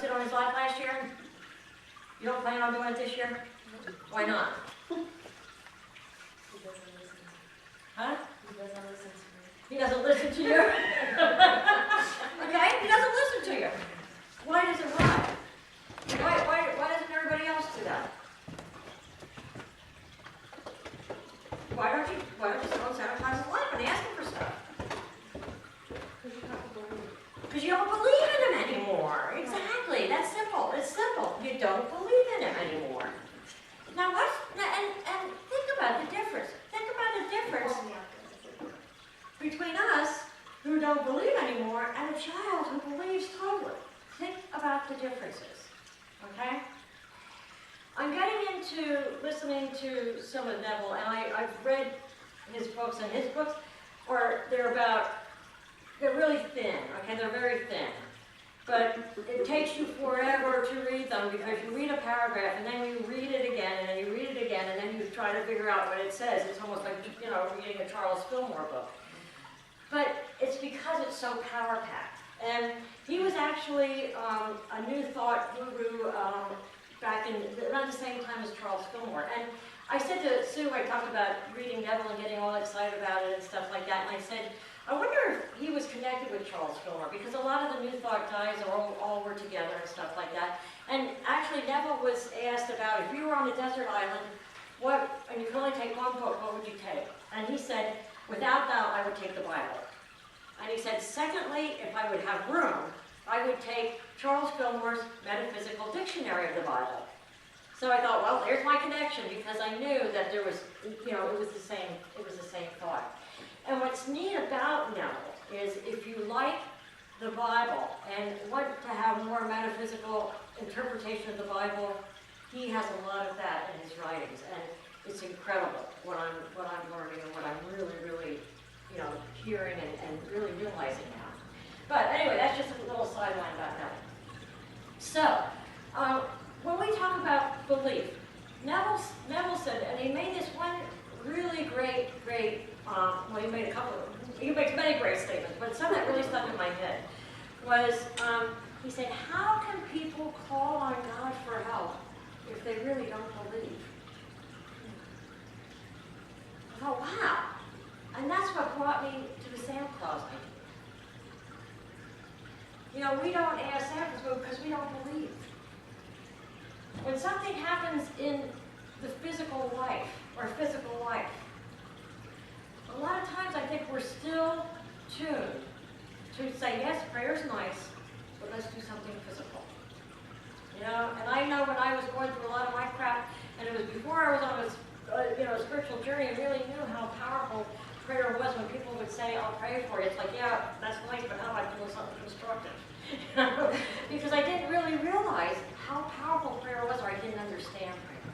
sit on his lap last year? You don't plan on doing it this year? Why not? He doesn't listen. Huh? He doesn't listen to me. He doesn't listen to you? Okay, he doesn't listen to you. Why does it why? Why doesn't everybody else do that? Why don't you sit on Santa Claus's lap and ask him for stuff? Because you don't believe in him anymore. Exactly. That's simple. It's simple. You don't believe in him anymore. Now and think about the difference. Think about the difference between us who don't believe anymore and a child who believes totally. Think about the differences. Okay? I'm getting into listening to some of Neville, and I've read his books, and his books they're really thin, okay? They're very thin. But it takes you forever to read them because you read a paragraph and then you read it again and then you read it again and then you try to figure out what it says. It's almost like, reading a Charles Fillmore book. But it's because it's so power-packed. And he was actually a New Thought guru back in around the same time as Charles Fillmore. And I said to Sue, I talked about reading Neville and getting all excited about it and stuff like that, and I said, I wonder if he was connected with Charles Fillmore, because a lot of the New Thought guys all were together and stuff like that. And actually Neville was asked about, if you were on a desert island, and you could only take one book, what would you take? And he said, without doubt, I would take the Bible. And he said, secondly, if I would have room, I would take Charles Fillmore's Metaphysical Dictionary of the Bible. So I thought, well, there's my connection, because I knew that there was, it was the same thought. And what's neat about Neville is if you like the Bible and want to have more metaphysical interpretation of the Bible, he has a lot of that in his writings, and it's incredible what I'm learning and what I'm really, really, hearing and really realizing now. But anyway, that's just a little sideline about that. So, when we talk about belief, Neville said, and he made this one really great, he makes many great statements, but some that really stuck in my head was, he said, how can people call on God for help if they really don't believe? I thought, wow. And that's what brought me to the Santa Claus idea. We don't ask Santa Claus because we don't believe. When something happens in the physical life, a lot of times I think we're still tuned to say, yes, prayer's nice, but let's do something physical. And I know when I was going through a lot of my crap, and it was before I was on a spiritual journey, I really knew how powerful prayer was when people would say, I'll pray for you. It's like, yeah, that's nice, but how am I doing something constructive? Because I didn't really realize how powerful prayer was, or I didn't understand prayer.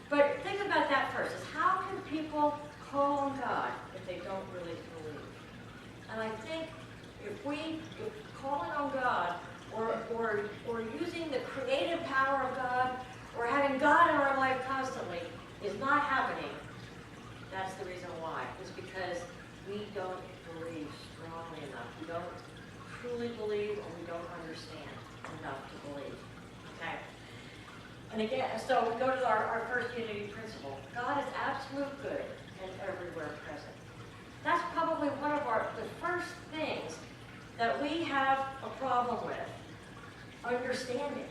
But think about that first, is how can people call on God if they don't really believe? And I think if calling on God, or using the creative power of God, or having God in our life constantly is not happening, that's the reason why. It's because we don't believe strongly enough. We don't truly believe, and we don't understand enough to believe. Okay? And again, so we go to our first unity principle. God is absolute good and everywhere present. That's probably one of the first things that we have a problem with. Understanding.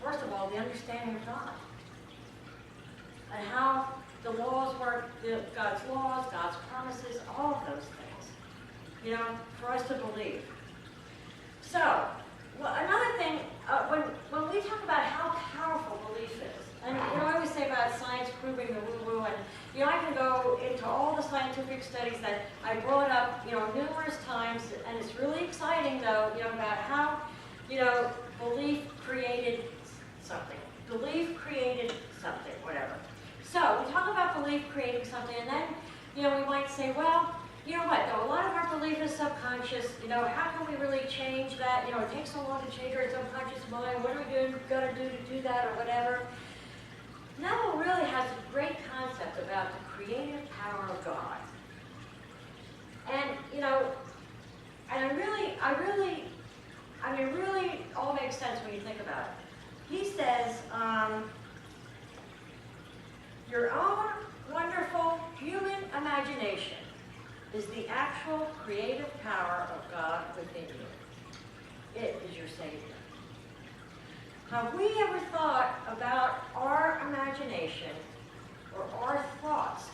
First of all, the understanding of God. And how the laws work, God's laws, God's promises, all of those things. For us to believe. So, another thing, when we talk about how powerful belief is, and I always say about science proving the woo-woo, and I can go into all the scientific studies that I brought up, numerous times, and it's really exciting though, about how, belief created something. Belief created something, whatever. So, we talk about belief creating something, and then, we might say, well, you know what, though, a lot of our belief is subconscious. How can we really change that? It takes so long to change our subconscious mind. What are we going to do to do that, or whatever? Neville really has a great concept about the creative power of God. And, and it really all makes says, your own wonderful human imagination is the actual creative power of God within you. It is your Savior. Have we ever thought about our imagination or our thoughts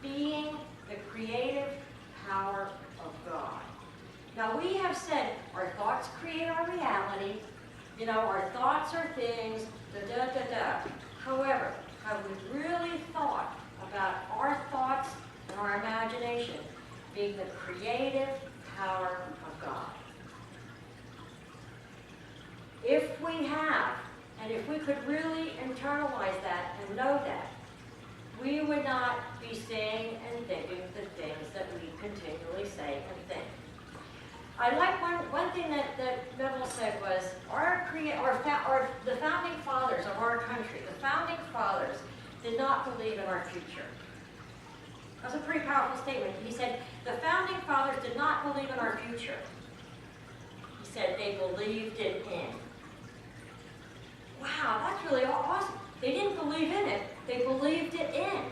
being the creative power of God? Now we have said our thoughts create our reality. You know, our thoughts are things, da-da-da-da. However, have we really thought about our thoughts and our imagination being the creative power of God? If we have, and if we could really internalize that and know that, we would not be saying and thinking the things that we continually say and think. I like one thing that Neville said was the founding fathers of our country, the founding fathers did not believe in our future. That's a pretty powerful statement. He said, the founding fathers did not believe in our future. He said they believed it in. Wow, that's really awesome. They didn't believe in it, they believed it in.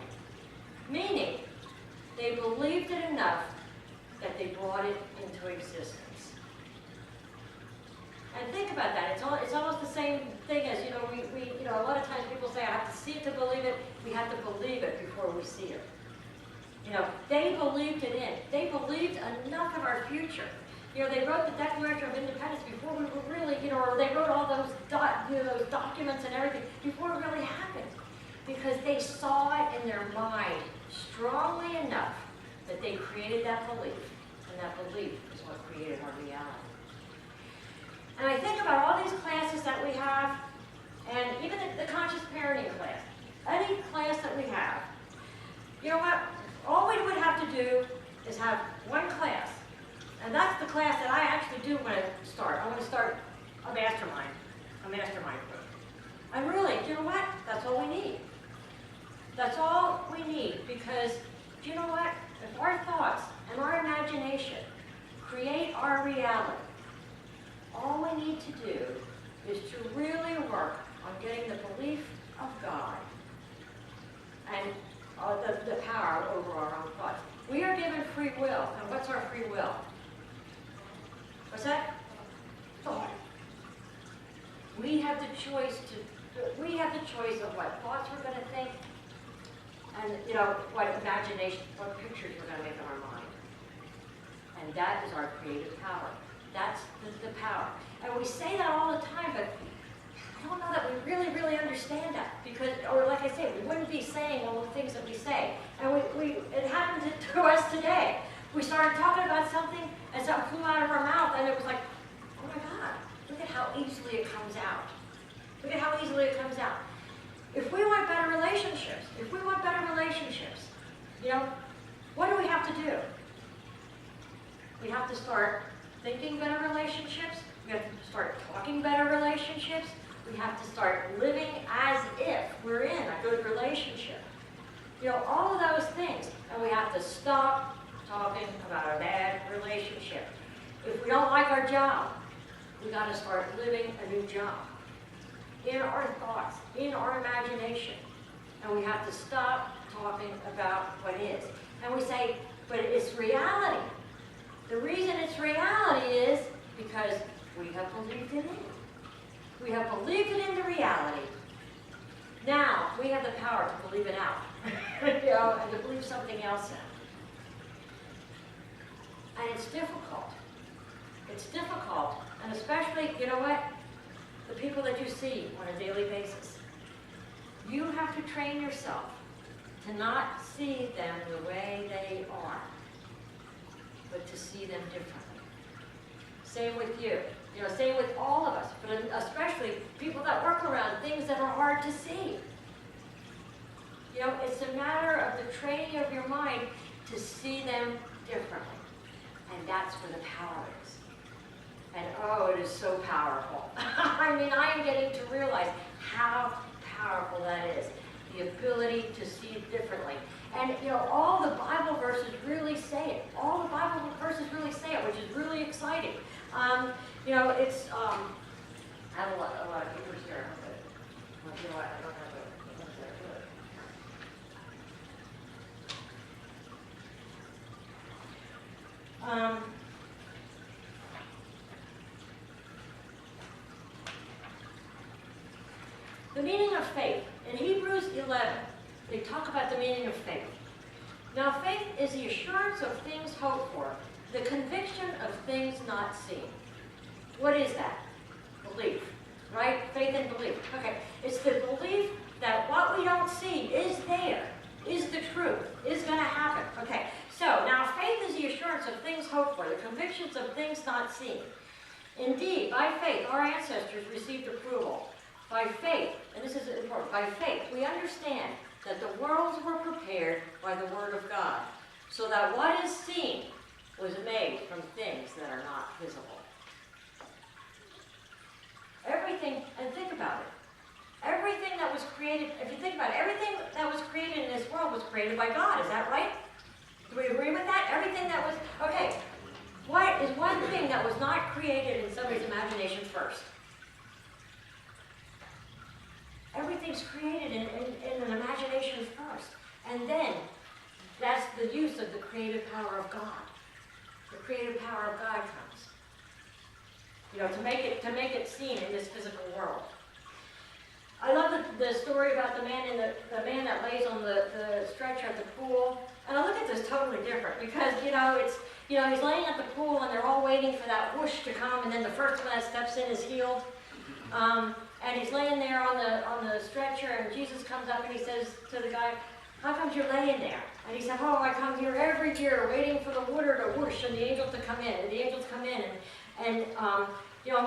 Meaning, they believed it enough that they brought it into existence. And think about that. It's almost the same thing as, you know, a lot of times people say, I have to see it to believe it. We have to believe it before we see it. You know, they believed it in. They believed enough of our future. You know, they wrote the Declaration of Independence before we were really, you know, or they wrote all those, those documents and everything before it really happened. Because they saw it in their mind strongly enough that they created that belief. And that belief is what created our reality. And I think about all these classes that we have, and even the conscious parenting class, any class that we have, you know what? All we would have to do is have one class. And that's the class that I actually do when I start. I want to start a mastermind group. And really, you know what? That's all we need. That's all we need, because you know what? If our thoughts and our imagination create our reality, all we need to do is to really work on getting the belief of God and the power over our own thoughts. We are given free will. And what's our free will? What's that? Thought. We have the choice of what thoughts we're going to think, and you know, what imagination, what pictures we're going to make in our mind. And that is our creative power. That's the power. And we say that all the time, but I don't know that we really, really understand that. Because, or like I say, we wouldn't be saying all the things that we say. And it happened to us today. We started talking about something, and something flew out of our mouth, and it was like, oh my God, look at how easily it comes out. Look at how easily it comes out. If we want better relationships, you know, what do we have to do? We have to start thinking better relationships. We have to start talking better relationships. We have to start living as if we're in a good relationship. You know, all of those things. And we have to stop talking about a bad relationship. If we don't like our job, we got to start living a new job. In our thoughts, in our imagination. And we have to stop talking about what is. And we say, but it's reality. The reason it's reality is because we have believed it in. We have believed it into reality. Now, we have the power to believe it out. You know, and to believe something else in. And it's difficult. It's difficult. And especially, you know what? The people that you see on a daily basis. You have to train yourself to not see them the way they are, but to see them differently. Same with you. You know, same with all of us, but especially people that work around things that are hard to see. You know, it's a matter of the training of your mind to see them differently. And that's where the power is. And oh, it is so powerful. I mean, I am getting to realize how powerful that is. The ability to see it differently. And, you know, all the Bible verses really say it. All the Bible verses really say it, which is really exciting. You know, it's, I have a lot of papers here. Well, you know what, I don't have it. The meaning of faith. In Hebrews 11, they talk about the meaning of faith. Now, faith is the assurance of things hoped for, the conviction of things not seen. What is that? Belief, right? Faith and belief. Okay, it's the belief that what we don't see is there, is the truth, is going to happen. Okay, so now faith is the assurance of things hoped for, the convictions of things not seen. Indeed, by faith, our ancestors received approval. By faith, and this is important, by faith, we understand that the worlds were prepared by the word of God, so that what is seen was made from things that are not visible. Everything, and think about it, everything that was created, if you think about it, everything that was created in this world was created by God, is that right? Do we agree with that? Everything that was, okay, what is one thing that was not created in somebody's imagination first? Everything's created in an imagination first. And then, that's the use of the creative power of God. The creative power of God comes. You know, to make it seen in this physical world. I love the story about the man man that lays on the stretcher at the pool. And I look at this totally different because, he's laying at the pool and they're all waiting for that whoosh to come, and then the first one that steps in is healed. And he's laying there on the stretcher, and Jesus comes up and he says to the guy, "How come you're laying there?" And he said, "Oh, I come here every year waiting for the water to whoosh and the angels to come in." And the angels come in, and I'm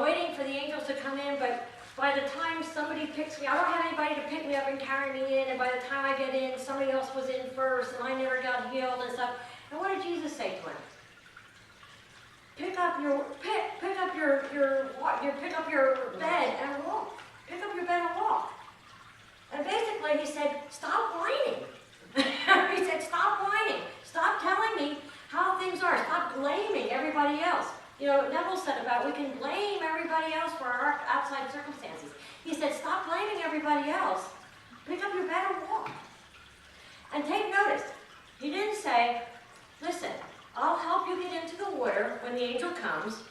waiting for the angels to come in, but by the time somebody picks me, I don't have anybody to pick me up and carry me in, and by the time I get in, somebody else was in first, and I never got healed and stuff. And what did Jesus say to him? Pick up your bed and walk. Pick up your bed and walk. And basically he said, stop whining. He said, stop whining. Stop telling me how things are. Stop blaming everybody else. Neville said about we can blame everybody else for our outside circumstances. He said, stop blaming everybody else. Pick up your bed and walk. And take notice. He didn't say, listen, I'll help you get into the water when the angel comes.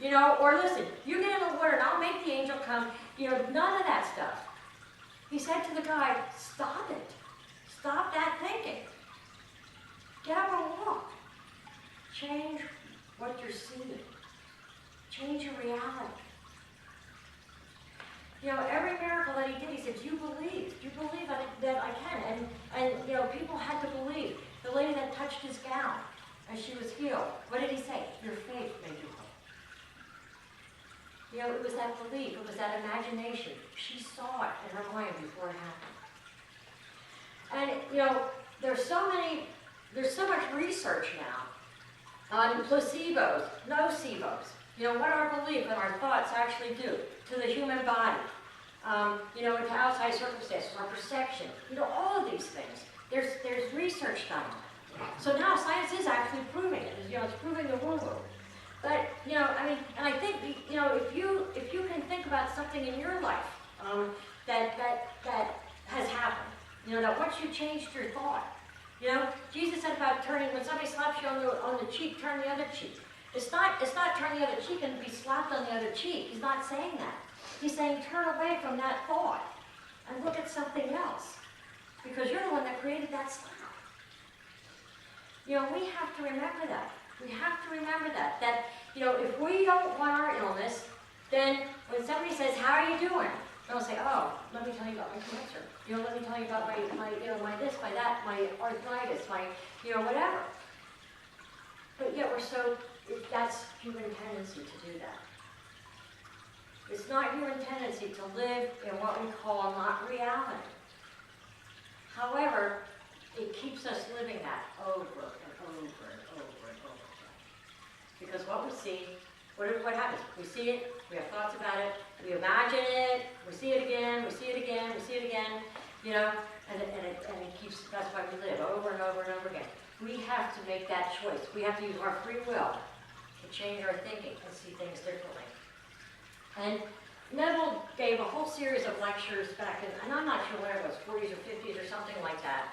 Or listen, you get in the water and I'll make the angel come. None of that stuff. He said to the guy, stop it. Stop that thinking. Get up and walk. Change what you're seeing. Change your reality. Every miracle that he did, he said, do you believe? Do you believe that I can? And people had to believe. The lady that touched his gown as she was healed, what did he say? Your faith made you whole. It was that belief, it was that imagination. She saw it in her mind before it happened. And, there's so much research now on placebos, nocebos. What our belief and our thoughts actually do to the human body. To outside circumstances, our perception. All of these things. There's research done on it. So now science is actually proving it. It's proving the woo-woo. But, and I think, if you can think about something in your life that has happened, that once you changed your thought, Jesus said about turning, when somebody slaps you on the cheek, turn the other cheek. It's not turn the other cheek and be slapped on the other cheek. He's not saying that. He's saying turn away from that thought and look at something else. Because you're the one that created that slap. We have to remember that. We have to remember that. That, if we don't want our illness, then when somebody says, how are you doing? Don't say, oh, let me tell you about my cancer. Let me tell you about my this, my that, my arthritis, my, whatever. But yet that's human tendency to do that. It's not human tendency to live in what we call not reality. However, it keeps us living that over and over and over and over again. Because what we see, what happens? We see it, we have thoughts about it, we imagine it, we see it again, we see it again, we see it again, and it keeps, that's why we live over and over and over again. We have to make that choice. We have to use our free will to change our thinking and see things differently. And Neville gave gave a whole series of lectures back in, and I'm not sure when it was, 40s or 50s or something like that.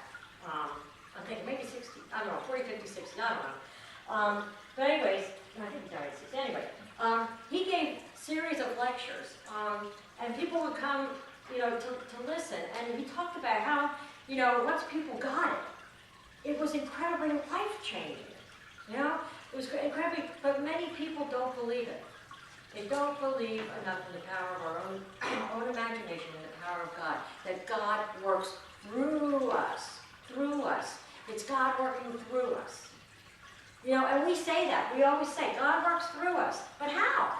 I'm thinking maybe 60, I don't know, 40, 50, 60, I don't know. But anyways, I think he died at 60. Anyway, he gave series of lectures, and people would come, you know, to listen. And he talked about how, you know, once people got it was incredibly life-changing. You know, it was incredibly, but many people don't believe it. They don't believe enough in the power of our own imagination and the power of God, that God works through us, It's God working through us. You know, and we say that. We always say, God works through us. But how?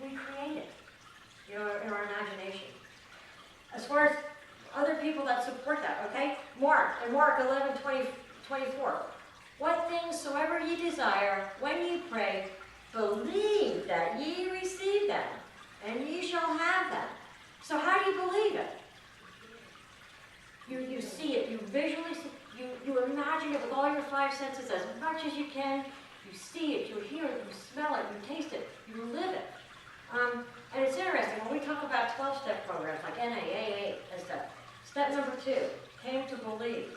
We create it, you know, in our imagination. As far as other people that support that, okay? Mark 11:24. What things soever ye desire, when ye pray, believe that ye receive them, and ye shall have them. So how do you believe it? You see it, you visually see, you imagine it with all your five senses as much as you can. You see it, you hear it, you smell it, you taste it, you live it. And it's interesting, when we talk about 12-step programs like NAAA and stuff, step number 2, came to believe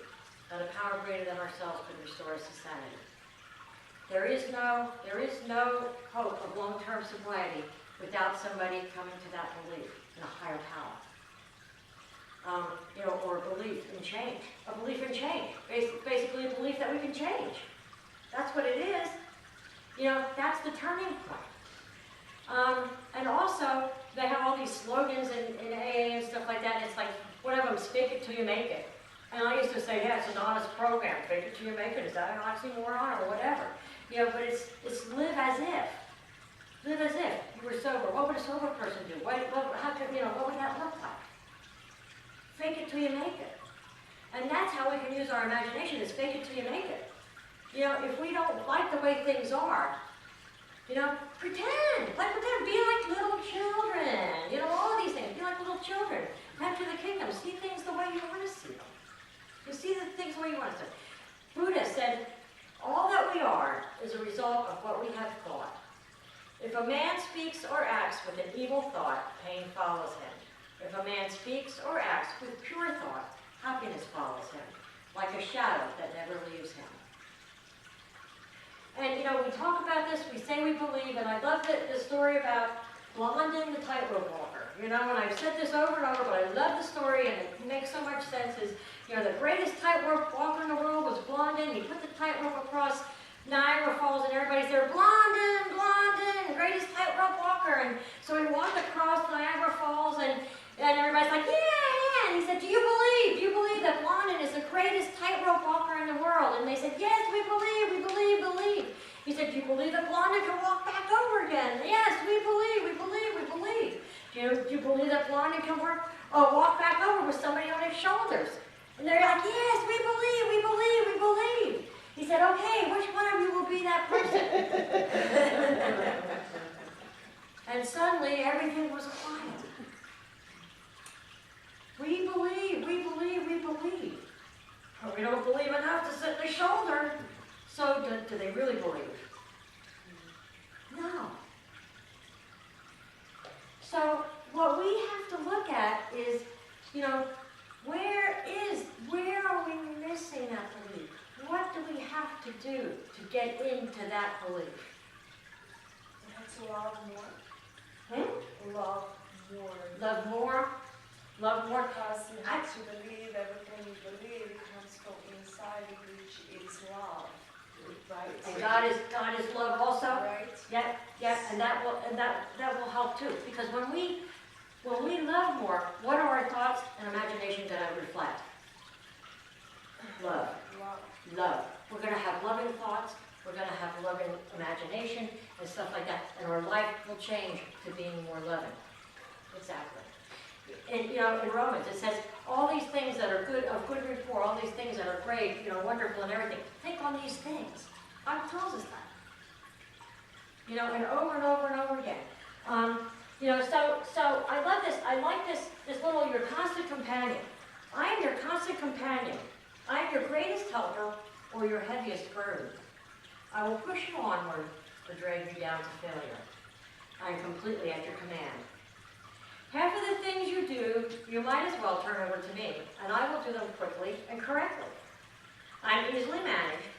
that a power greater than ourselves could restore us to sanity. There is no hope of long-term sobriety without somebody coming to that belief in a higher power. You know, or a belief in change. A belief in change. Basically a belief that we can change. That's what it is. You know, that's the turning point. And also, they have all these slogans in AA and stuff like that. And it's like, one of them, fake it till you make it. And I used to say, yeah, it's an honest program. Fake it till you make it. Is that an oxymoron or whatever? You know, but it's live as if. Live as if you were sober. What would a sober person do? What would that look like? Fake it till you make it. And that's how we can use our imagination, is fake it till you make it. You know, if we don't like the way things are, you know, pretend. Be like little children. You know, all of these things. Be like little children. Enter the kingdom. See things the way you want to see them. You see the things the way you want to see them. Buddha said, all that we are is a result of what we have thought. If a man speaks or acts with an evil thought, pain follows him. If a man speaks or acts with pure thought, happiness follows him, like a shadow that never leaves him. And, you know, we talk about this, we say we believe, and I love the story about Blondin, the tightrope walker. You know, and I've said this over and over, but I love the story, and it makes so much sense, is, you know, the greatest tightrope walker in the world was Blondin. He put the tightrope across Niagara Falls, and everybody's there, Blondin, Blondin, greatest tightrope walker. And so he walked across Niagara Falls, and everybody's like, yeah. And he said, do you believe that Blondin is the greatest tightrope walker in the world? And they said, yes, we believe. He said, do you believe that Blondin can walk back over again? Yes, we believe. Do you believe that Blondin can walk back over with somebody on his shoulders? And they're like, yes, we believe. He said, okay, which one of you will be that person? And suddenly everything was quiet. We believe. But we don't believe enough to sit in the shoulder. So do they really believe? No. So what we have to look at is, you know, where are we missing that belief? What do we have to do to get into that belief? You have to love more. Love more. Love more. Because you have to believe everything you believe comes from inside, which is love. Right? And God is love also. Right. Yep, and that will help too. Because when we love more, what are our thoughts and imagination going to reflect? Love. We're going to have loving thoughts. We're going to have loving imagination and stuff like that, and our life will change to being more loving. Exactly. And you know, in Romans it says all these things that are good, of good rapport, all these things that are great, you know, wonderful and everything. Think on these things. God tells us that. You know, and over again. You know, so I love this. I like this little your constant companion. I am your constant companion. I am your greatest helper or your heaviest burden. I will push you onward or drag you down to failure. I am completely at your command. you do, you might as well turn over to me, and I will do them quickly and correctly. I'm easily managed.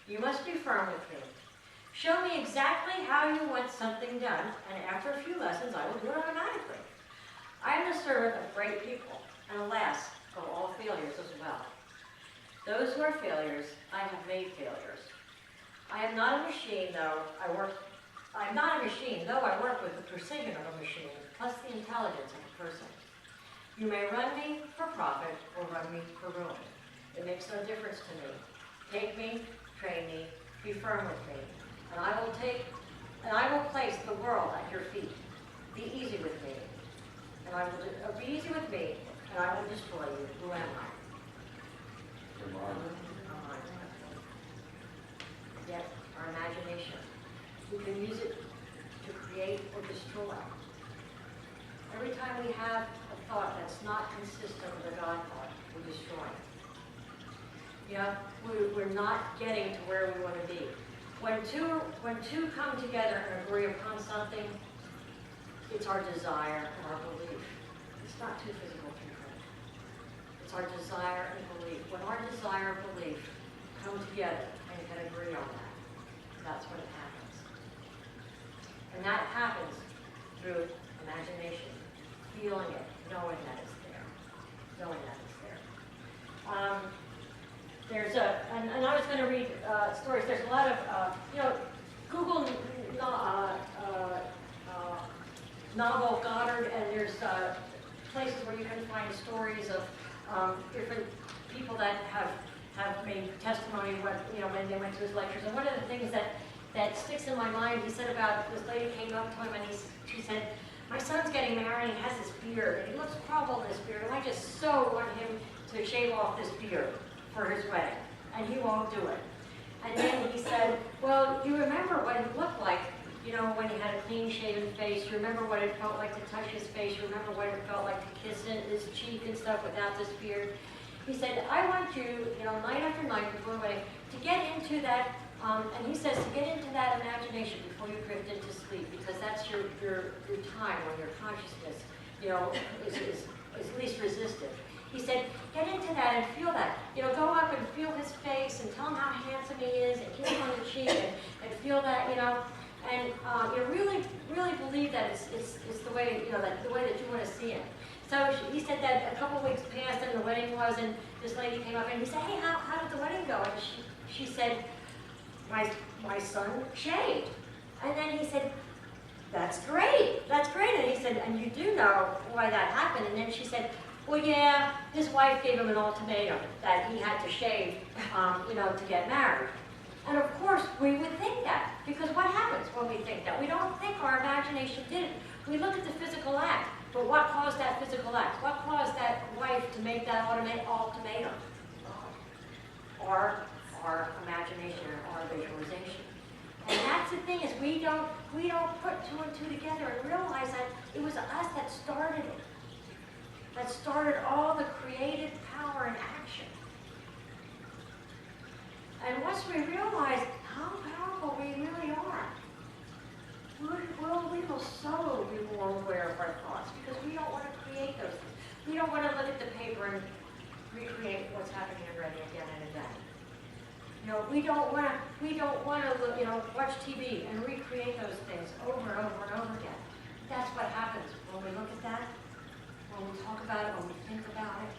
You must be firm with me. Show me exactly how you want something done, and after a few lessons, I will do it automatically. I am the servant of great people, and alas, of all failures as well. Those who are failures, I have made failures. I am not a machine, though I work with the precision of a machine, plus the intelligence of a person. You may run me for profit or run me for ruin. It makes no difference to me. Take me, train me, be firm with me, and I will place the world at your feet. Be easy with me, and I will destroy you. Who am I? Yet, our imagination, we can use it to create or destroy. Every time we have a thought that's not consistent with a God thought, we destroy it. We're not getting to where we want to be. When two come together and agree upon something, it's our desire and our belief. It's not two physical people. It's our desire and belief. When our desire and belief come together and can agree on that, that's when it happens. And that happens through imagination, feeling it, knowing that it's there. Knowing that it's there. And I was going to read stories. There's a lot of, Google novel Goddard, and there's places where you can find stories of different people that have made testimony when they went to his lectures. And one of the things that sticks in my mind, he said about this lady came up to him and she said, "My son's getting married and he has this beard, and he looks horrible in this beard, and I just so want him to shave off this beard for his wedding, and he won't do it." And then he said, "Well, you remember what he looked like, when he had a clean-shaven face. You remember what it felt like to touch his face. You remember what it felt like to kiss his cheek and stuff without this beard." He said, "I want you, night after night before the wedding, to get into that," and he says, "to get into that imagination before you drift into sleep, because that's your time when your consciousness, is least resistive." He said, "Get into that and feel that. Go up and feel his face and tell him how handsome he is and kiss him on the cheek and feel that, and really, really believe that it's the way, the way that you want to see him." So he said that a couple weeks passed and the wedding was, and this lady came up and he said, "Hey, how did the wedding go?" And she said, my son shaved." And then he said, that's great. And he said, "And you do know why that happened?" And then she said, "Well, yeah, his wife gave him an ultimatum that he had to shave, to get married." And of course, we would think that, because what happens when we think that? We don't think our imagination did it. We look at the physical act, but what caused that physical act? What caused that wife to make that ultimatum? Our imagination or our visualization. And that's the thing, is we don't put two and two together and realize that it was us that started it. That started all the creative power and action. And once we realize how powerful we really are, we will so be more aware of our thoughts, because we don't want to create those things. We don't want to look at the paper and recreate what's happening already again and again. We don't want to look, watch TV and recreate those things over and over and over again. That's what happens when we look at that, when we talk about it, when we think about it.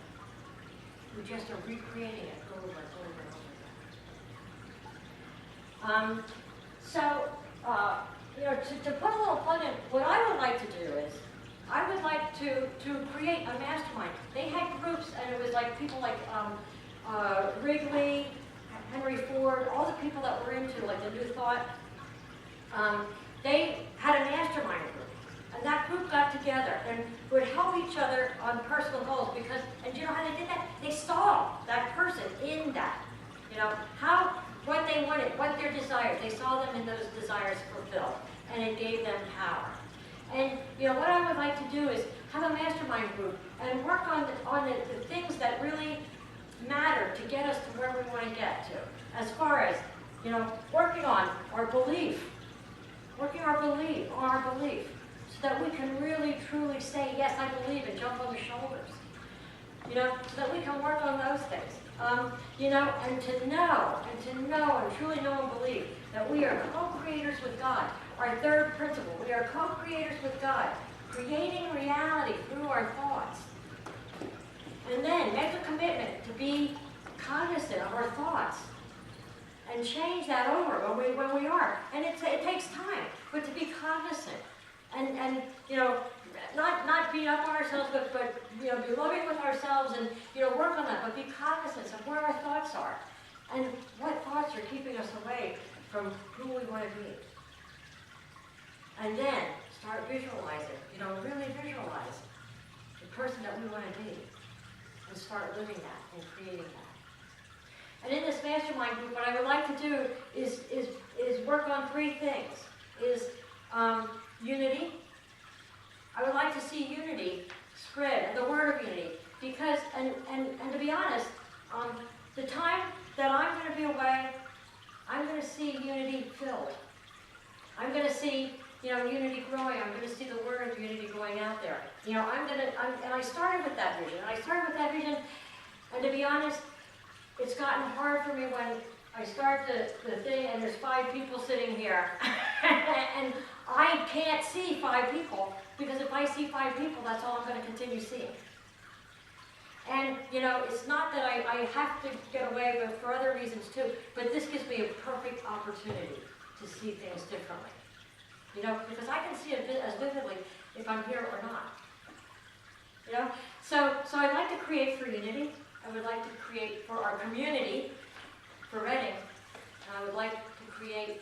We just are recreating it over and over and over again. To put a little fun in, what I would like to do is, I would like to create a mastermind. They had groups, and it was like people like Wrigley, Henry Ford, all the people that were into like the New Thought. They had a mastermind group, and that group got together and would help each other on personal goals, because, and do you know how they did that? They saw that person in that, what they wanted, what their desires. They saw them in those desires fulfilled, and it gave them power. And what I would like to do is have a mastermind group and work on the things that really matter to get us to where we want to get to. As far as, working on our belief, so that we can really, truly say, yes, I believe, and jump on the shoulders. You know, so that we can work on those things. You know, and to know, and truly know and believe that we are co-creators with God. Our third principle, we are co-creators with God, creating reality through our thoughts. And then make a commitment to be cognizant of our thoughts and change that over when we are. And it takes time, but to be cognizant and you know, not beat up on ourselves, but you know, be loving with ourselves and you know, work on that, but be cognizant of where our thoughts are and what thoughts are keeping us away from who we want to be. And then start visualizing, you know, really visualize the person that we want to be and start living that and creating that. And in this mastermind group, what I would like to do is work on three things. Unity. I would like to see unity spread, and the word of unity. Because, and to be honest, the time that I'm going to be away, I'm going to see unity filled. I'm going to see, you know, unity growing. I'm going to see the word of unity going out there. You know, and I started with that vision. And to be honest, it's gotten hard for me when I start the thing and there's 5 people sitting here. And I can't see 5 people, because if I see 5 people, that's all I'm going to continue seeing. And, you know, it's not that I have to get away with for other reasons too, but this gives me a perfect opportunity to see things differently. You know, because I can see it as vividly if I'm here or not. You know, so I'd like to create for unity. I would like to create for our community, for Reading, and I would like to create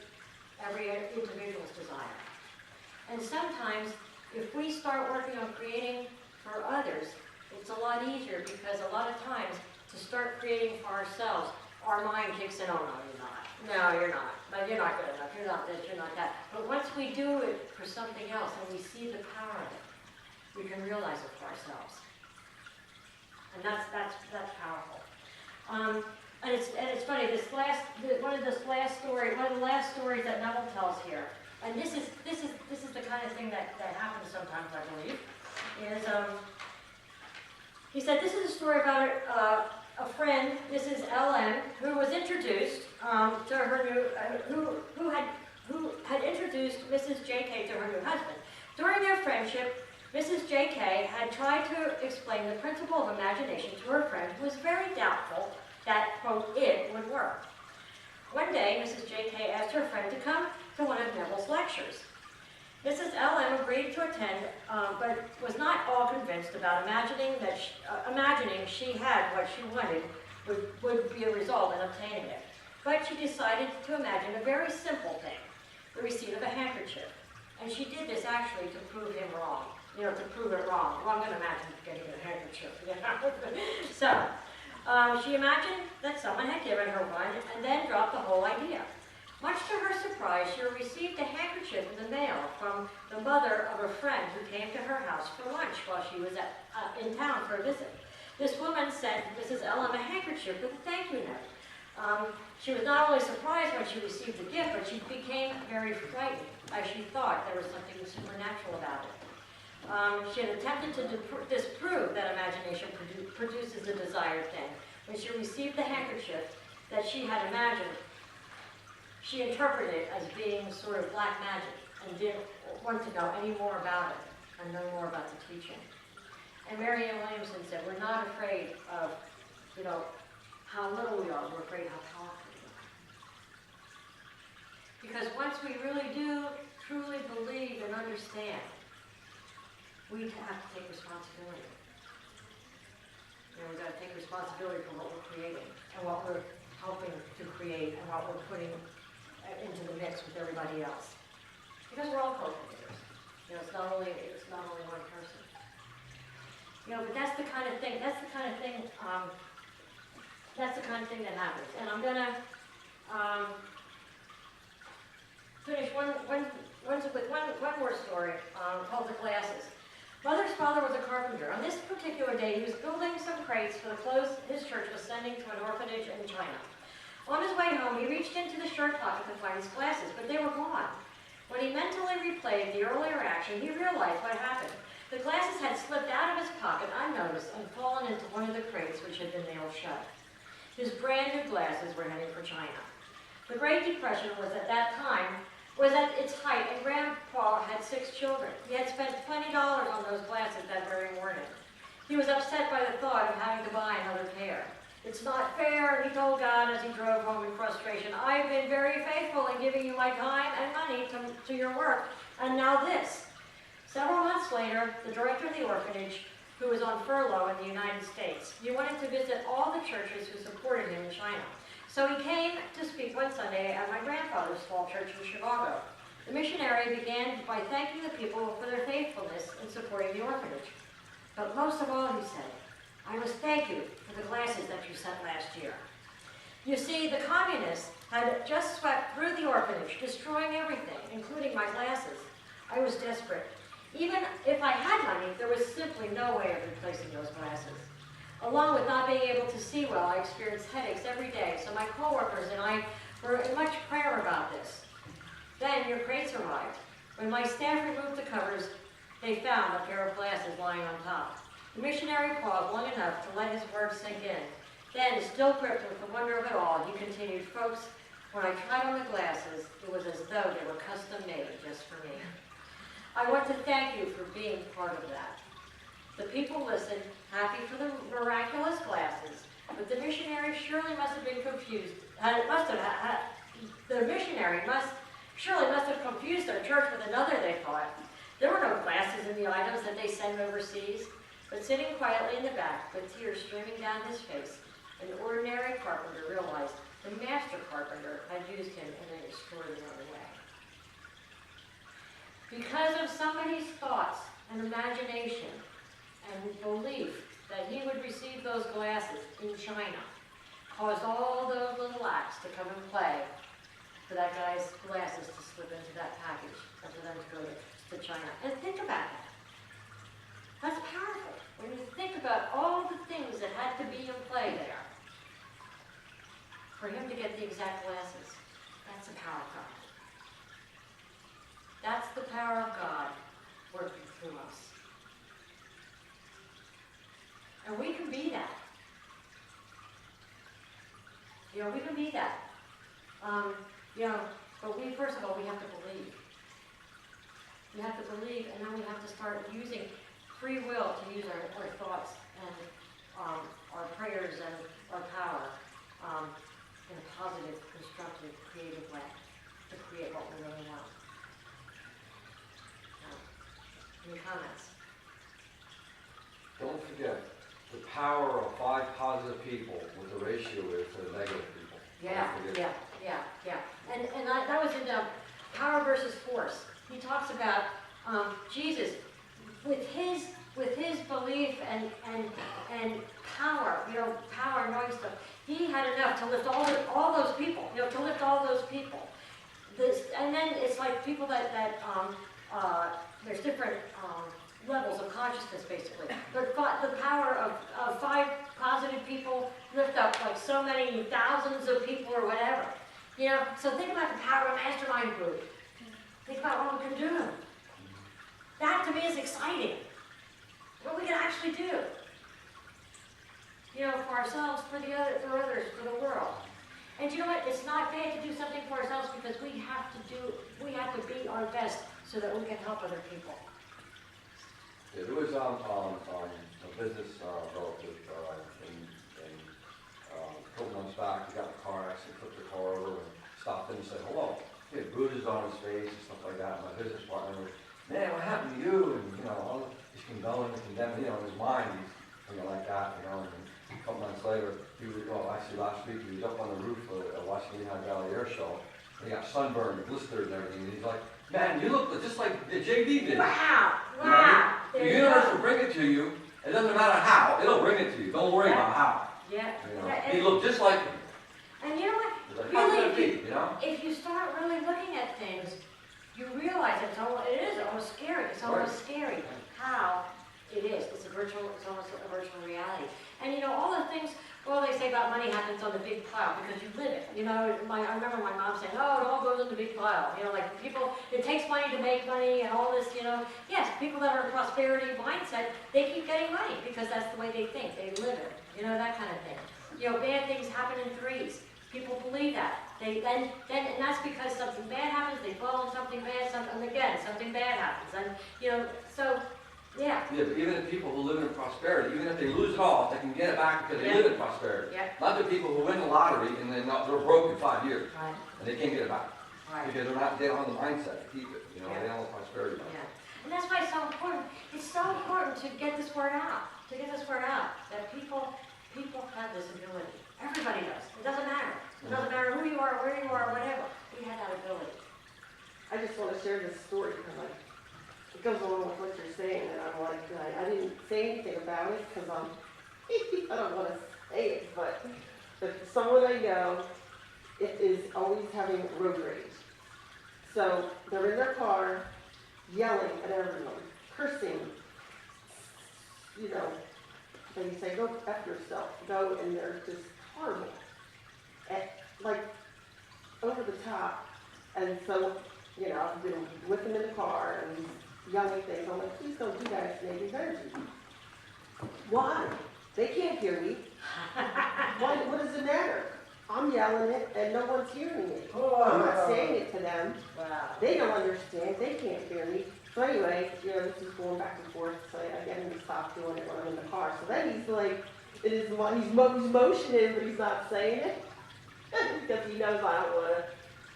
every individual's desire. And sometimes, if we start working on creating for others, it's a lot easier, because a lot of times, to start creating for ourselves, our mind kicks in, oh no, you're not. No, you're not. No, you're not good enough. You're not this, you're not that. But once we do it for something else and we see the power of it, we can realize it for ourselves. And that's powerful. And it's funny, one of the last stories that Neville tells here, and this is the kind of thing that happens sometimes, I believe, is he said, this is a story about a friend, Mrs. L.M., who was introduced to her new, who had introduced Mrs. J.K. to her new husband. During their friendship, Mrs. J.K. had tried to explain the principle of imagination to her friend, who was very doubtful that, quote, it would work. One day, Mrs. J.K. asked her friend to come to one of Neville's lectures. Mrs. L.M. agreed to attend, but was not all convinced about imagining she had what she wanted would be a result in obtaining it. But she decided to imagine a very simple thing, the receipt of a handkerchief. And she did this actually to prove him wrong, you know, to prove it wrong. Well, I'm going to imagine getting a handkerchief. You know? So, she imagined that someone had given her one and then dropped the whole idea. Much to her surprise, she received a handkerchief in the mail from the mother of a friend who came to her house for lunch while she was in town for a visit. This woman sent Mrs. L.M. a handkerchief with a thank you note. She was not only surprised when she received the gift, but she became very frightened, as she thought there was something supernatural about it. She had attempted to disprove that imagination produces the desired thing. When she received the handkerchief that she had imagined, she interpreted it as being sort of black magic and didn't want to know any more about it and know more about the teaching. And Marianne Williamson said, we're not afraid of, you know, how little we are, we're afraid how powerful we are. Because once we really do truly believe and understand, we have to take responsibility. You know, we've got to take responsibility for what we're creating and what we're helping to create and what we're putting into the mix with everybody else. Because we're all co-creators. You know, it's not only one person. You know, but that's the kind of thing that happens. And I'm gonna finish with one more story called The Glasses. Mother's father was a carpenter. On this particular day, he was building some crates for the clothes his church was sending to an orphanage in China. On his way home, he reached into the shirt pocket to find his glasses, but they were gone. When he mentally replayed the earlier action, he realized what happened. The glasses had slipped out of his pocket unnoticed and fallen into one of the crates which had been nailed shut. His brand new glasses were heading for China. The Great Depression was at its height, and Grandpa had 6 children. He had spent $20 on those glasses that very morning. He was upset by the thought of having to buy another pair. "It's not fair," he told God as he drove home in frustration. "I've been very faithful in giving you my time and money to your work, and now this." Several months later, the director of the orphanage, who was on furlough in the United States, he wanted to visit all the churches who supported him in China. So he came to speak one Sunday at my grandfather's small church in Chicago. The missionary began by thanking the people for their faithfulness in supporting the orphanage. "But most of all," he said, "I must thank you for the glasses that you sent last year." You see, the communists had just swept through the orphanage, destroying everything, including my glasses. I was desperate. Even if I had money, there was simply no way of replacing those glasses. Along with not being able to see well, I experienced headaches every day, so my coworkers and I were in much prayer about this. Then your crates arrived. When my staff removed the covers, they found a pair of glasses lying on top. The missionary paused long enough to let his words sink in. Then, still gripped with the wonder of it all, he continued, "Folks, when I tried on the glasses, it was as though they were custom made just for me. I want to thank you for being part of that." The people listened, happy for the miraculous glasses, but the missionary surely must have been confused. The missionary surely must have confused their church with another, they thought. There were no glasses in the items that they sent overseas. But sitting quietly in the back, with tears streaming down his face, an ordinary carpenter realized the master carpenter had used him in an extraordinary way. Because of somebody's thoughts and imagination and belief that he would receive those glasses in China, caused all those little acts to come and play for that guy's glasses to slip into that package and for them to go to China. And think about that. That's powerful. When you think about all the things that had to be in play there for him to get the exact glasses, that's the power of God. That's the power of God working through us. And we can be that. We can be that. But first of all, we have to believe. We have to believe, and then we have to start using free will to use our thoughts and our prayers and our power in a positive, constructive, creative way to create what we really want. Any comments? Don't forget, the power of 5 positive people, what the ratio is to the negative people. Yeah. And that was in Power versus Force. He talks about Jesus with his belief and power, power knowing stuff. He had enough to lift all those people, and then it's like people that there's different levels of consciousness, basically. But the power of 5 positive people lift up like so many thousands of people or whatever. So think about the power of a mastermind group. Think about what we can do. That to me is exciting. What we can actually do. For ourselves, for others, for the world. And you know what? It's not bad to do something for ourselves because we have to be our best so that we can help other people. Yeah, there was a business relative a couple months back. He got in a car accident, flipped the car over, and stopped in and said hello. He had bruises on his face and stuff like that. My business partner was, "Man, what happened to you?" And all he's condoning and condemning, in his mind, he's like that, And a couple months later, actually last week, he was up on the roof watching the Lehigh Valley Air Show. And he got sunburned, blistered, and everything. And he's like, "Man, you look just like JD did." Wow! The universe will bring it to you. It doesn't matter how; it'll bring it to you. Don't worry about how. Yeah. He looked just like him. And you know what? Like, how could it be? If you start really looking at things, you realize it is almost scary. It's almost scary how it is. It's almost a virtual reality. And you know, all the things, well, they say about money happens on the big pile because you live it. You know, I remember my mom saying, oh, it all goes in the big pile. You know, like people, it takes money to make money and all this, you know. Yes, people that are in prosperity mindset, they keep getting money because that's the way they think. They live it. You know, that kind of thing. You know, bad things happen in threes. People believe that. They and that's because something bad happens, they fall in something bad, something bad happens. And you know, so yeah. Yeah, but even the people who live in prosperity, even if they lose it all, they can get it back because they Yeah. live in prosperity. Yeah. Not the people who win the lottery and then they're broke in 5 years Right. and they can't get it back Right. because they don't have the mindset to keep it. You know, Yeah. they don't have prosperity. Yeah. And that's why it's so important. It's so important to get this word out. That people have this ability. Everybody does. It doesn't matter. It doesn't matter who you are, where you are, whatever. We have that ability. I just want to share this story because it goes along with what you're saying, and I'm like, I didn't say anything about it because I don't want to say it, but someone I know is always having road rage. So they're in their car, yelling at everyone, cursing, you know, they say, go F yourself, go, and they're just horrible, like over the top. And so, you know, I've been with them in the car and yelling things. I'm like, please don't do that, it's negative energy. Why? They can't hear me. Why? What does it matter? I'm yelling it and no one's hearing it. I'm not saying it to them. Wow. They don't understand. They can't hear me. So anyway, you know, this is going back and forth. So I get him to stop doing it when I'm in the car. So then he's like, he's motioning, but he's not saying it because he knows I don't want to.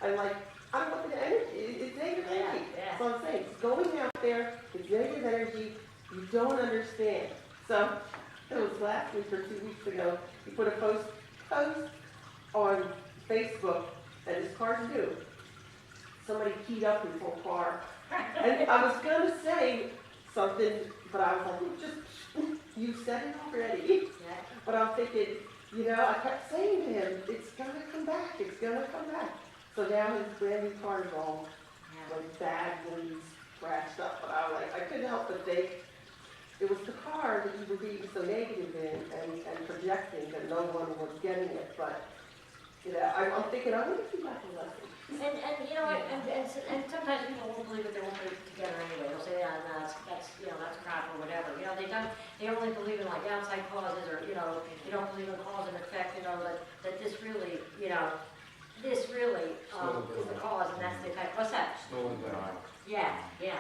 I'm like, I don't want the energy. It's negative energy. Yeah. So I'm saying, it's going out there. It's negative energy. You don't understand. So it was last week or 2 weeks ago. He put a post on Facebook that his car's new. Somebody keyed up his whole car. And I was going to say something, but I was like, you said it already. Yeah. But I'm thinking, you know, I kept saying to him, it's going to come back, it's going to come back. So now his brand new car is all like bagged and scratched up. But I was like, I couldn't help but think it was the car that you were being so negative in and projecting that no one was getting it. But, you know, I'm thinking, I wonder if he got the lesson. And you know, and sometimes people won't believe it, they won't put it together anyway. They'll say, yeah, no, that's you know, that's crap or whatever. You know, they only believe in like outside causes, or you know, they don't believe in cause and effect. You know, that this really, you know, this really is the cause, and that's the effect. What's that? Stolen denial. Yeah. Yeah,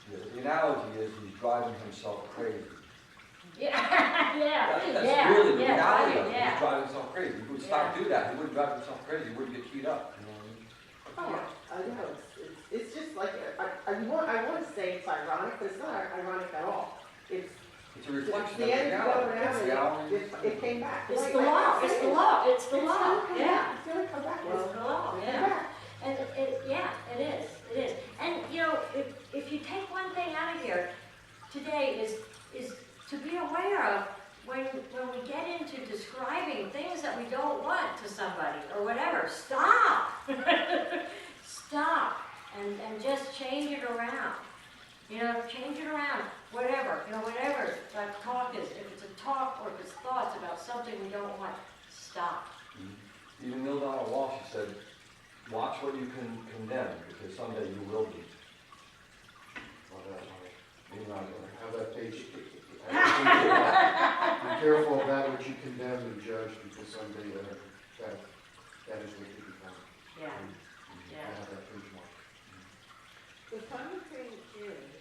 the analogy is he's driving himself crazy. Yeah. That's really the reality of it. Yeah. He's driving himself crazy. He would stop doing that. He wouldn't drive himself crazy. He wouldn't get keyed up. You know what I mean? Oh, I know. It's just like, I want to say it's ironic, but it's not ironic at all. It's It's a reflection the of end reality. going It's out, reality. it came back. It's Like the I law. said, It's the law. It's the It's law. gonna come Yeah. back. It's going to come back. It's the law. It'll Yeah. come back. And it is. And you know, if you take one thing out of here today is to be aware of when we get into describing things that we don't want to somebody or whatever. Stop. Stop and just change it around. You know, change it around. Whatever. You know, whatever that talk is. If it's a talk or if it's thoughts about something we don't want, stop. Even Neil Donald Walsh said, watch what you can condemn, because someday you will be. Have that page. Be careful of that which you condemn and judge, because someday that is what you become. Yeah. I have that page marked. The funny thing is,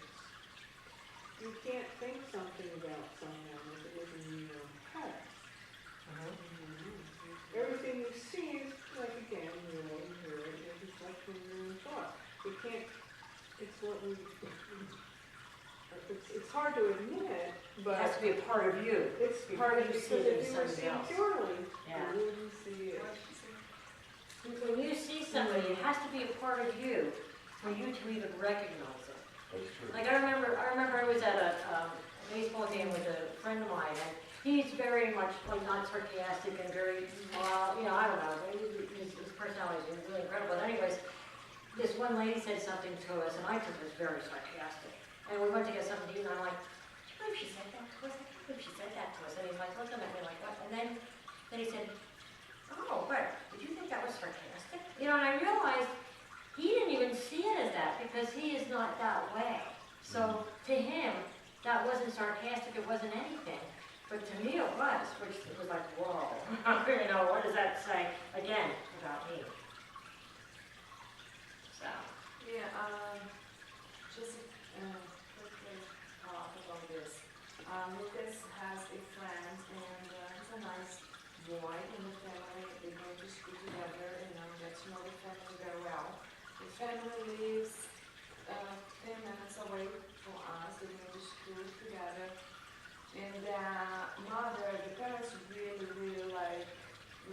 you can't think something about someone if it isn't in your head. Everything you see is, like again, you know, you hear it, it's reflection of your own thought. You can't, it's what we, it's hard to admit, It but has to be a part of you. it's before part of, you because see it in if you were somebody seeing else. purely, Yeah. you wouldn't see it. When you see somebody, it has to be a part of you for you to even recognize it. That's true. Like I remember I was at a baseball game with a friend of mine, and he's very much like not sarcastic and very, you know, I don't know, his personality is really incredible. But anyways, this one lady said something to us, and I took this very sarcastic. And we went to get something to eat, and I'm like, believe she said that to us, I can't believe she said that to us. And he's like looking at me like, what? And then he said, oh, but did you think that was sarcastic? You know, and I realized he didn't even see it as that because he is not that way. So to him, that wasn't sarcastic, it wasn't anything. But to me it was, which it was like, whoa, you know, what does that say, again, about me? So, Yeah, just quickly talk about this. Lucas has a friend and he's a nice boy in the family. They go to school together and get to know the family very well. The family lives 10 minutes away from us. They go to school together. And the parents really, really like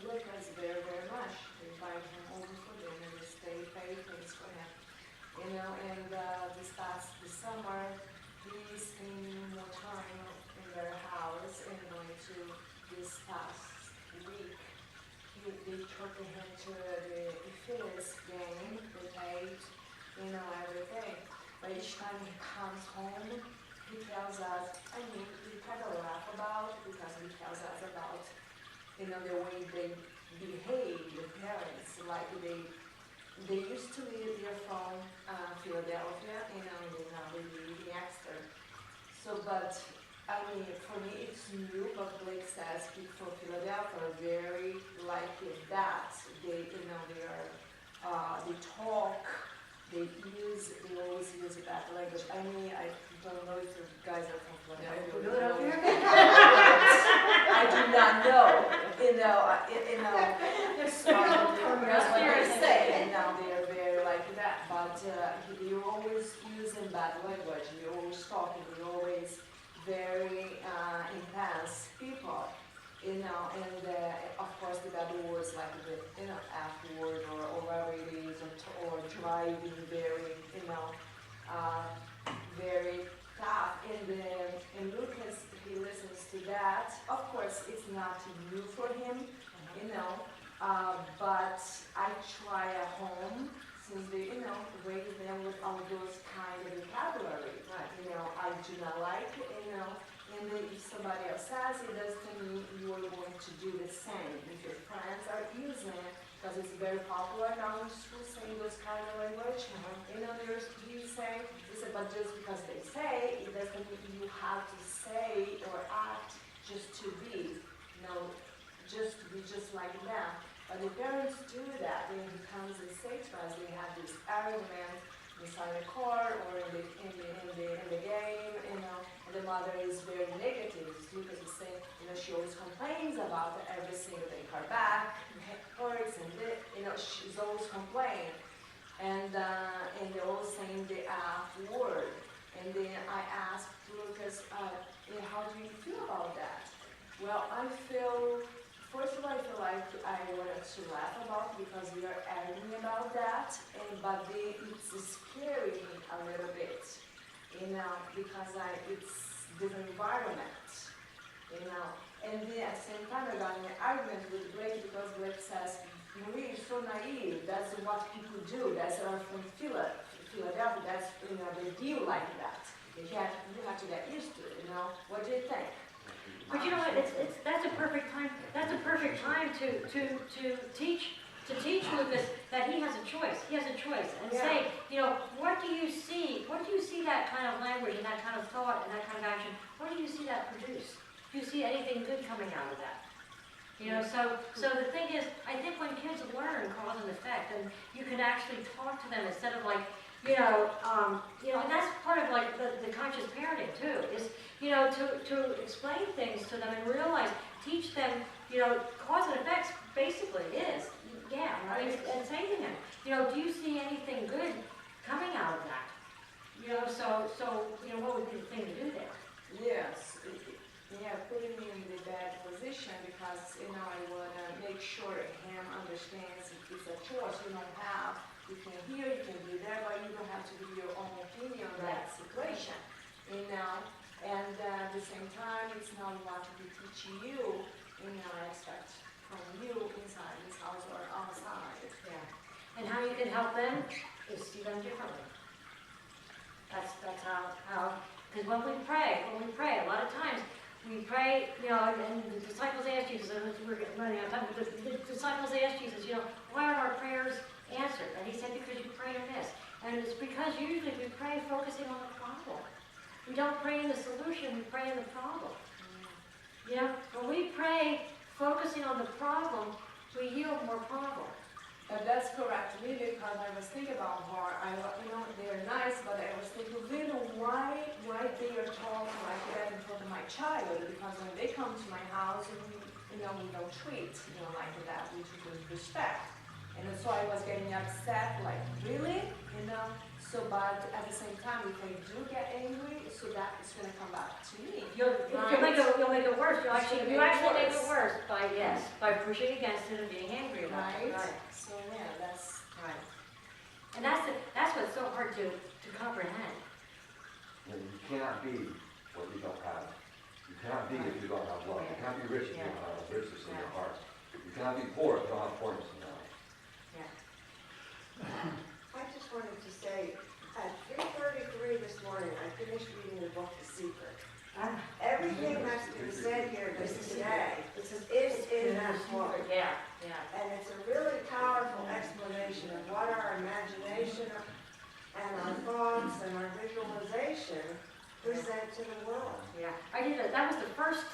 Lucas very, very much. They invite him over for dinner, they stay, pay things for him. You know, and this summer, he's spending more time in their house and going to this past week. They took him to the Phillies game, they paid, you know, everything. But each time he comes home, he tells us, we kind of laugh about because he tells us about, you know, the way they behave, the parents, like they used to live here from Philadelphia, you know, and now they live in Exeter. So, but, I mean, for me it's new, but Blake says people from Philadelphia are very like that. They, you know, they talk, they always use bad language. I mean, I don't know if you guys are from Philadelphia. do it up here? I do not know, so that's what they say, and now they are very like that, but you're always using bad language, you're always talking, you're always very intense people, you know, and of course the bad words like the, you know, afterward or whatever it is, or driving very, you know, very tough, and Lucas, he listens to that. Of course, it's not new for him, you know, but I try at home, since they, you know, raise them with all those kind of vocabulary. Right. You know, I do not like it, you know, and then if somebody else says it, doesn't mean you are going to do the same. If your friends are using it, because it's very popular now in school saying those kind of language. You know, he's saying, but just because they say, it doesn't mean you have to say or act just to be, you know, just to be just like them. But the parents do that. When it comes and say to us, they have this argument inside the car or in the game, you know, and the mother is very negative. Lucas is saying, you know, she always complains about every single thing. Her back hurts, and you know, she's always complaining. And they're all saying the F word. And then I asked Lucas, how do you feel about that? Well, first of all, I feel like I wanted to laugh about because we are arguing about that, but it's scary a little bit, you know, because it's this environment, you know. And then at the same time, I got in an argument with Blake because Blake says, Marie is so naive, that's what people do, that's from Philadelphia, that's, you know, they deal like that. You have to get used to it, you know. What do you think? But you know what, that's a perfect time to teach Lucas that he has a choice. He has a choice. And Yeah. say, you know, what do you see that kind of language and that kind of thought and that kind of action, what do you see that produce? Do you see anything good coming out of that? You know, so the thing is, I think when kids learn cause and effect, and you can actually talk to them instead of like, you know, and that's part of like the conscious parenting too, is, you know, to explain things to them and realize, teach them, you know, cause and effects basically is, yeah, I mean, and say to them, you know, do you see anything good coming out of that? You know, so, you know, what would be the thing to do there? Yes, yeah, putting me in the bad position because, you know, I want to make sure him understands it's a choice you don't have. You can hear, you can be there, but you don't have to give your own opinion on that situation, you know. And at the same time, it's not what we teach you, you know, I expect from you inside this house or outside. Yeah. And how you can help them is see them differently. That's how, because because when we pray, a lot of times, we pray, you know, and the disciples asked Jesus, and we're running out of time, but the disciples asked Jesus, you know, why aren't our prayers answered? And he said, because you prayed amiss. And it's because usually we pray focusing on the problem. We don't pray in the solution, we pray in the problem. You know, when we pray focusing on the problem, we yield more problem. But that's correct, really, because I was thinking about her, you know, they're nice, but I was thinking, really, why they are talking like that in front of my child? Because when they come to my house, we don't treat, like that, we treat with respect. And so I was getting upset, like, really? So, but at the same time, if I do get angry, so that is gonna come back to me. You'll make it worse. You actually make it worse by pushing against it and being angry about it. Right? So, yeah, that's... Right. And that's what's so hard to comprehend. You know, you cannot be what you don't have. You cannot be if you don't have love. You cannot be rich if you don't have richness in your heart. You cannot be poor if you don't have poorness in your heart. I just wanted to say, at 3:33 this morning, I finished reading the book, The Secret. Everything that's been said here today is in that book. Yeah. And it's a really powerful explanation of what our imagination and our thoughts and our visualization present to the world. Yeah. I did that was the first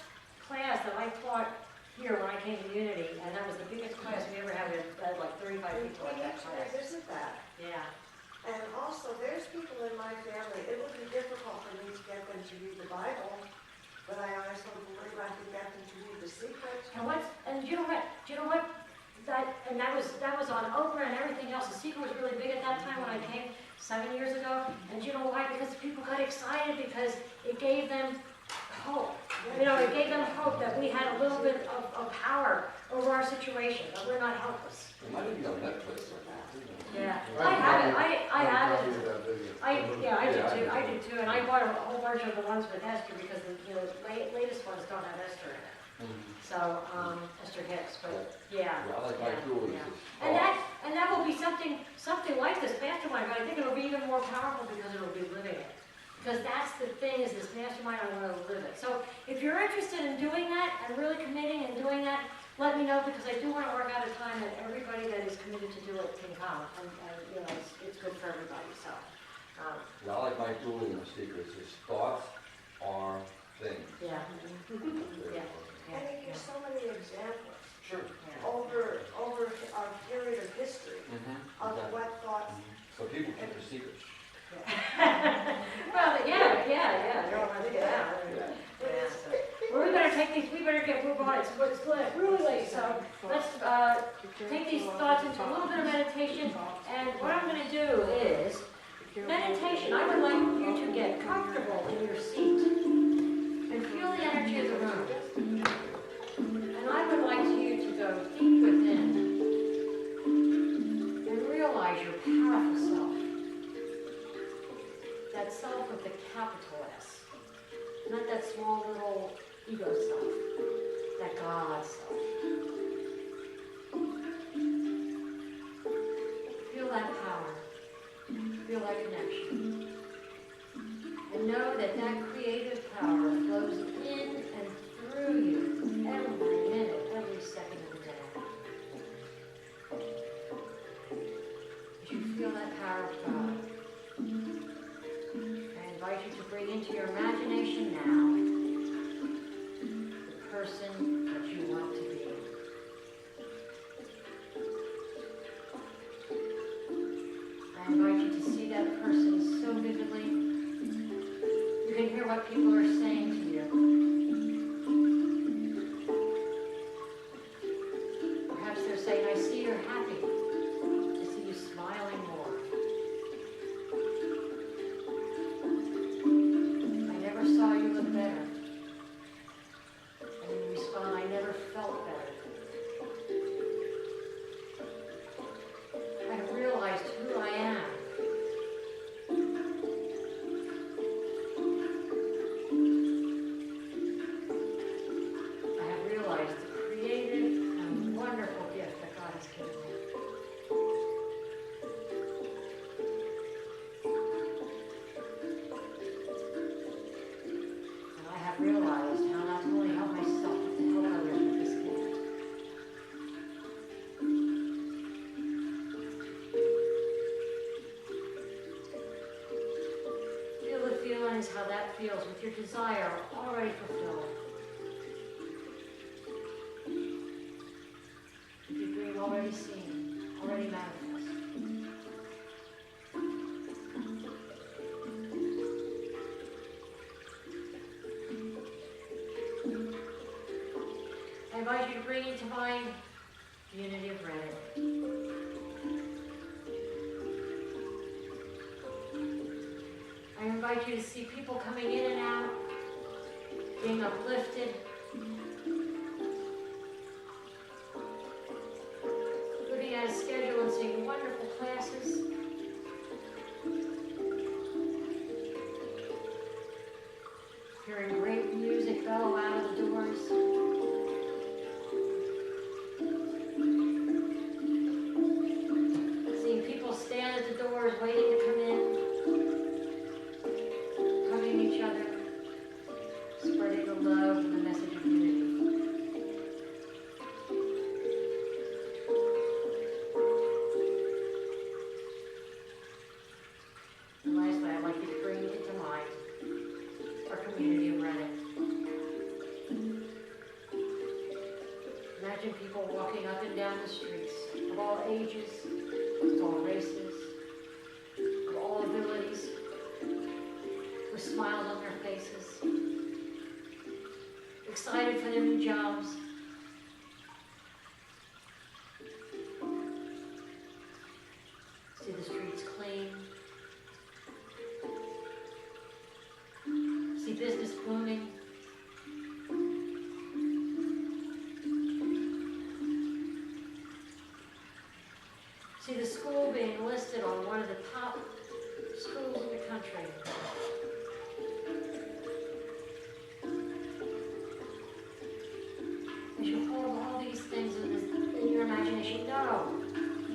class that I taught here when I came to Unity, and that was the biggest class we ever had. We had like 35 people at We that need to class. revisit that. Yeah. And also, there's people in my family, it would be difficult for me to get them to read the Bible, but I honestly believe I could get them to read The Secret. And you know what? That was on Oprah and everything else. The Secret was really big at that time when I came 7 years ago. And you know why? Because people got excited because it gave them hope. It gave them hope that we had a little bit of power over our situation, that we're not helpless. It might even be on Netflix right now. Yeah, I have it. I have it. I Yeah, do too, and I bought a whole bunch of the ones with Esther because the latest ones don't have Esther in it. So, Esther Hicks, but yeah. Yeah, I like my tools. And that will be something like this mastermind, but I think it'll be even more powerful because it'll be living it. Because that's the thing, is this mastermind, I want to live it. So if you're interested in doing that and really committing and doing that, let me know, because I do want to work out a time that everybody that is committed to do it can come. And it's good for everybody, so. Yeah, I like my tool in The Secret. It's thoughts are things. Yeah. And it gives so many examples Sure. over our period of history of what thoughts. So people keep their secrets. Well, yeah, you don't want to get out. Yeah, so. Well, we better get moving on. It's really late, so let's take these thoughts into a little bit of meditation. And what I'm going to do is meditation. I would like you to get comfortable in your seat and feel the energy of the room. And I would like you to go deep within and realize your powerful self. That self with the capital S. Not that small little ego self. That God self. Feel that power. Feel that connection. And know that creative power flows in and through you every minute, every second of the day. As you feel that power of God, I invite you to bring into your imagination now the person that you want to be. I invite you to see that person so vividly. You can hear what people are saying to you. Perhaps they're saying, I see you're happy. I see you smiling more. I never saw you look better. And you respond, I never felt better. I realized who I am. I realized how not to only help myself, but to help others with this gift. Feel the feelings, how that feels with your desire already fulfilled. With your dream already seen, already manifest. I invite you to bring into mind the unity of Reddit. I invite you to see people coming in and out, being uplifted, looking at a schedule and seeing wonderful classes, hearing great music bellow out of the doors. Seeing people stand at the doors waiting to come in, hugging each other, spreading the love and the message of unity. And lastly, I'd like you to bring into mind our community of Reddit. Imagine people walking up and down the streets of all ages, of all races, of all abilities, with smiles on their faces, excited for their new jobs, see the streets clean, see business booming, see the school being listed on one of the top schools in the country. As you hold all these things in your imagination, know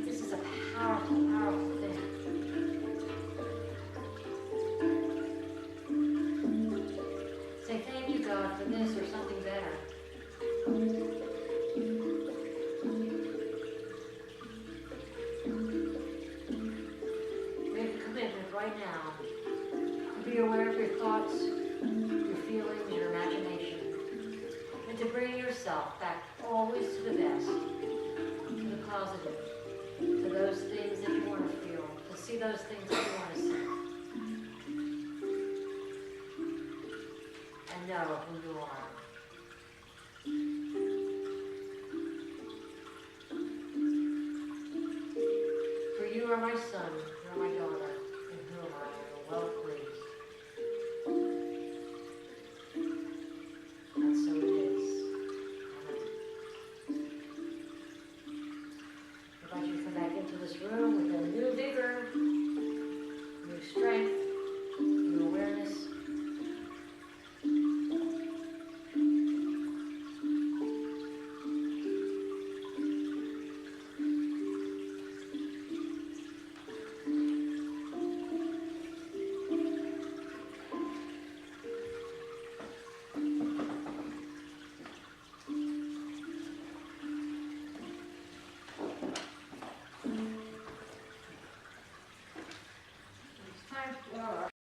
this is a powerful, powerful thing. Say thank you, God, for this or something better. Make a commitment right now to be aware of your thoughts, your feelings, your imagination, and to bring yourself back always to the best, to the positive, to those things that you want to feel, to see those things that you want to see, and know who you are. For you are my son, you are my daughter, in whom I am well pleased. And so it is. Amen. I invite you to come back into this room with a new vigor, new strength, new awareness. It's time for